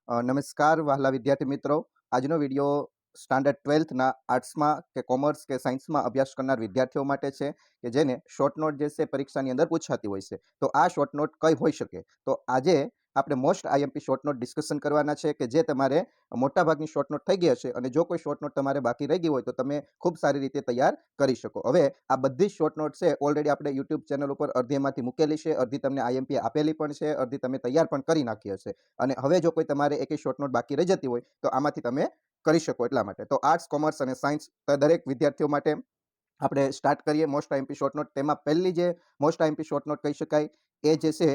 નમસ્કાર વહાલા વિદ્યાર્થી મિત્રો. આજનો વિડીયો સ્ટાન્ડર્ડ 12થના આર્ટ્સમાં કે કોમર્સ કે સાયન્સમાં અભ્યાસ કરનાર વિદ્યાર્થીઓ માટે છે કે જેને શોર્ટ નોટ જે છે પરીક્ષાની અંદર પૂછાતી હોય છે. તો આ શોર્ટ નોટ કઈ હોઈ શકે? તો આજે આપણે most IMP short note discussion કરવાના છે કે જે તમારે મોટાભાગની શોર્ટ નોટ થઈ ગઈ હશે અને જો કોઈ શોર્ટ નોટ તમારે બાકી રહી ગઈ હોય તો તમે ખૂબ સારી રીતે તૈયાર કરી શકો. હવે આ બધી જ શોર્ટ નોટ છે ઓલરેડી આપણે યુટ્યુબ ચેનલ ઉપર અડધી એમાંથી મૂકેલી છે, અડધી તમને આઈએમપી આપેલી પણ છે, અડધી તમે તૈયાર પણ કરી નાખી હશે. અને હવે જો કોઈ તમારે એકેય શોર્ટ નોટ બાકી રહી જતી હોય તો આમાંથી તમે કરી શકો એટલા માટે. તો આર્ટ્સ, કોમર્સ અને સાયન્સ દરેક વિદ્યાર્થીઓ માટે આપણે સ્ટાર્ટ કરીએ મોસ્ટ આઈએમપી શોર્ટ નોટ. તેમાં પહેલી જે મોસ્ટ આઈએમપી શોર્ટ નોટ કહી શકાય એ જે છે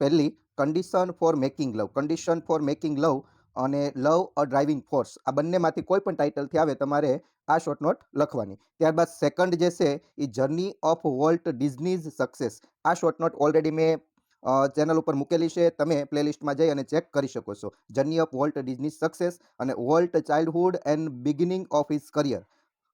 પહેલી condition for making love. Condition for making love અને લવ અ ડ્રાઇવિંગ ફોર્સ આ બંનેમાંથી કોઈ પણ ટાઇટલથી આવે તમારે આ શોર્ટ નોટ લખવાની. ત્યારબાદ સેકન્ડ જે છે એ જર્ની ઓફ વોલ્ટ ડિઝનીઝ સક્સેસ. આ શોર્ટ નોટ ઓલરેડી મેં ચેનલ ઉપર મૂકેલી છે, તમે પ્લેલિસ્ટમાં જઈ અને ચેક કરી શકો છો. Journey of Walt Disney success અને Walt childhood and beginning of his career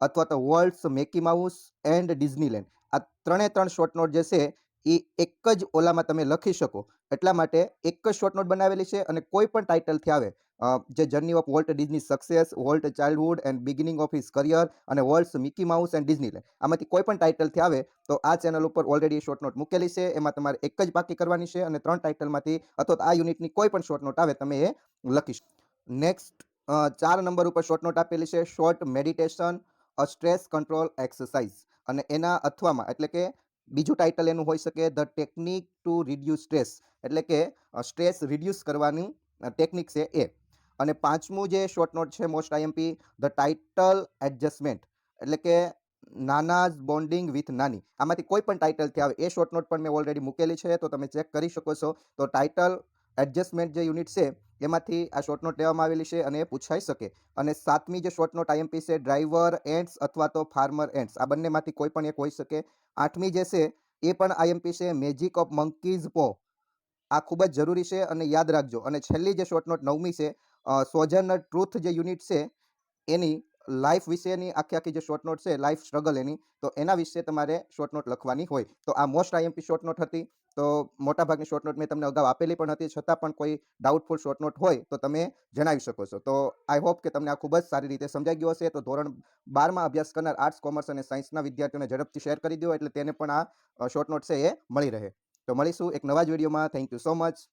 અથવા તો વોલ્ટ્સ મેકી માઉસ એન્ડ ડિઝનીલેન્ડ. આ ત્રણ શોર્ટ નોટ જે છે એ એક જ ઓલામાં તમે લખી શકો એટલા માટે એક જ શોર્ટ નોટ બનાવેલી છે અને કોઈ પણ ટાઇટલથી આવે જે journey of Walt Disney success, volt childhood and beginning of his career અને વોલ્ટ્સ મિકી માઉસ એન્ડ ડિઝનીલેન્ડ આમાંથી કોઈ પણ ટાઇટલથી આવે તો આ ચેનલ ઉપર ઓલરેડી શોર્ટ નોટ મૂકેલી છે. એમાં તમારે એક જ બાકી કરવાની છે અને 3 ટાઇટલમાંથી અથવા તો આ યુનિટની કોઈ પણ શોર્ટ નોટ આવે તમે એ લખી શકો. નેક્સ્ટ 4 નંબર ઉપર શોર્ટ નોટ આપેલી છે શોર્ટ મેડિટેશન અ સ્ટ્રેસ કંટ્રોલ એક્સરસાઇઝ અને એના અથવામાં એટલે કે બીજું ટાઇટલ એનું હોઈ શકે the technique to reduce stress એટલે કે સ્ટ્રેસ રિડ્યુસ કરવાની ટેકનિક છે એ. અને પાંચમું જે શોર્ટ નોટ છે most IMP the title adjustment એટલે કે નાનાઝ બોન્ડિંગ વિથ નાની. આમાંથી કોઈ પણ ટાઇટલથી આવે એ શોર્ટ નોટ પણ મેં ઓલરેડી મૂકેલી છે તો તમે ચેક કરી શકો છો. તો ટાઇટલ એડજસ્ટમેન્ટ જે યુનિટ છે એમાંથી આ શોર્ટ નોટ લેવામાં આવેલી છે અને એ પૂછાઈ શકે. અને સાતમી જે શોર્ટ નોટ આઈએમપી છે ડ્રાઈવર એન્ડ્સ અથવા તો ફાર્મર એન્ડ્સ. આ બંનેમાંથી કોઈ પણ એક હોઈ શકે. આઠમી જે છે એ પણ આઈએમપી છે મેજિક ઓફ મંકીઝ પો. આ ખૂબ જ જરૂરી છે અને યાદ રાખજો. અને છેલ્લી જે શોર્ટ નોટ નવમી છે સોજર્નર ટ્રુથ જે યુનિટ છે એની લાઈફ વિશેની આખી જે શોર્ટ નોટ છે લાઈફ સ્ટ્રગલ એની, તો એના વિશે તમારે શોર્ટ નોટ લખવાની હોય. તો આ મોસ્ટ આઈએમપી શોર્ટ નોટ હતી. તો મોટાભાગની શોર્ટ નોટ મેં તમને અગાઉ આપેલી પણ હતી, છતાં પણ કોઈ ડાઉટફુલ શોર્ટ નોટ હોય તો તમે જણાવી શકો છો. તો આઈ હોપ કે તમને આ ખૂબ જ સારી રીતે સમજાઈ ગયું હશે. તો ધોરણ 12માં અભ્યાસ કરનાર આર્ટ્સ, કોમર્સ અને સાયન્સના વિદ્યાર્થીઓને ઝડપથી શેર કરી દો એટલે તેને પણ આ શોર્ટ નોટ છે એ મળી રહે. તો મળીશું એક નવા જ વિડીયોમાં. Thank you so much.